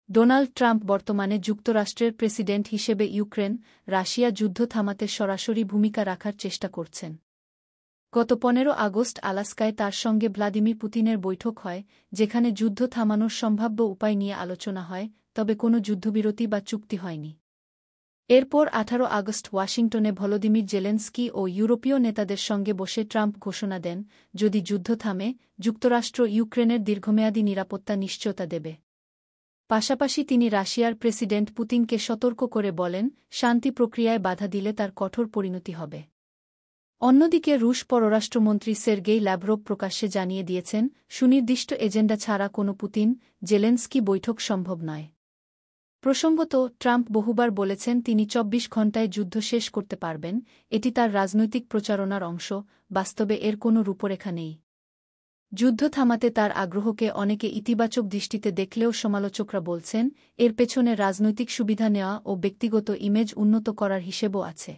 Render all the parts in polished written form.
Donald Trump বর্তমানে যুক্তরাষ্ট্রের president হিসেবে ইউক্রেন রাশিয়া যুদ্ধ থামাতে সরাসরি ভূমিকা রাখার চেষ্টা করছেন। গত 15 আগস্ট আলাস্কায় তার সঙ্গে ভ্লাদিমির পুতিনের বৈঠক হয়, যেখানে যুদ্ধ থামানোর সম্ভাব্য উপায় নিয়ে আলোচনা হয়, তবে কোনো যুদ্ধবিরতি বা চুক্তি হয়নি। এরপর 18 আগস্ট ওয়াশিংটনে ভলোদিমির জেলেনস্কি ও ইউরোপীয় নেতাদের সঙ্গে বসে ট্রাম্প ঘোষণা দেন, যদি যুদ্ধ থামে, যুক্তরাষ্ট্র ইউক্রেনের দীর্ঘমেয়াদী নিরাপত্তা নিশ্চয়তা দেবে। পাশাপাশি তিনি রাশিয়ার প্রেসিডেন্ট পুতিনকে সতর্ক করে বলেন, শান্তি প্রক্রিয়ায় বাধা দিলে তার কঠোর পরিণতি হবে। অন্যদিকে রুশ পররাষ্ট্রমন্ত্রী সের্গেই ল্যাভরভ প্রকাশ্যে জানিয়ে দিয়েছেন, সুনির্দিষ্ট এজেন্ডা ছাড়া কোনো পুতিন জেলেনস্কি বৈঠক সম্ভব নয়। প্রসঙ্গত, ট্রাম্প বহুবার বলেছেন তিনি 24 ঘণ্টায় যুদ্ধ শেষ করতে পারবেন, এটি তার রাজনৈতিক প্রচারণার অংশ, বাস্তবে এর কোনো রূপরেখা নেই। যুদ্ধ থামাতে তার আগ্রহকে অনেকে ইতিবাচক দৃষ্টিতে দেখলেও সমালোচকরা বলছেন, এর পেছনে রাজনৈতিক সুবিধা নেওয়া ও ব্যক্তিগত ইমেজ উন্নত করার হিসেবও আছে।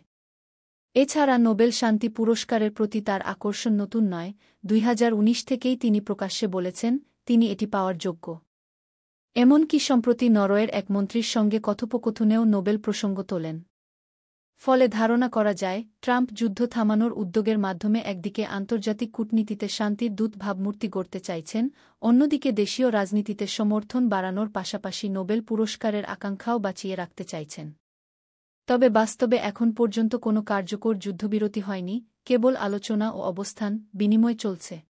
এছাড়া নোবেল শান্তি পুরস্কারের প্রতি তার আকর্ষণ নতুন নয়, 2019 থেকেই তিনি প্রকাশ্যে বলেছেন তিনি এটি পাওয়ার যোগ্য। এমনকি সম্প্রতি নরওয়ের এক মন্ত্রীর সঙ্গে কথোপকথনেও নোবেল প্রসঙ্গ তোলেন। ফলে ধারণা করা যায়, ট্রাম্প যুদ্ধ থামানোর উদ্যোগের মাধ্যমে একদিকে আন্তর্জাতিক কূটনীতিতে শান্তির দূত ভাবমূর্তি গড়তে চাইছেন, অন্যদিকে দেশীয় রাজনীতিতে সমর্থন বাড়ানোর পাশাপাশি নোবেল পুরস্কারের আকাঙ্ক্ষাও বাঁচিয়ে রাখতে চাইছেন। তবে বাস্তবে এখন পর্যন্ত কোনো কার্যকর যুদ্ধবিরতি হয়নি, কেবল আলোচনা ও অবস্থান বিনিময় চলছে।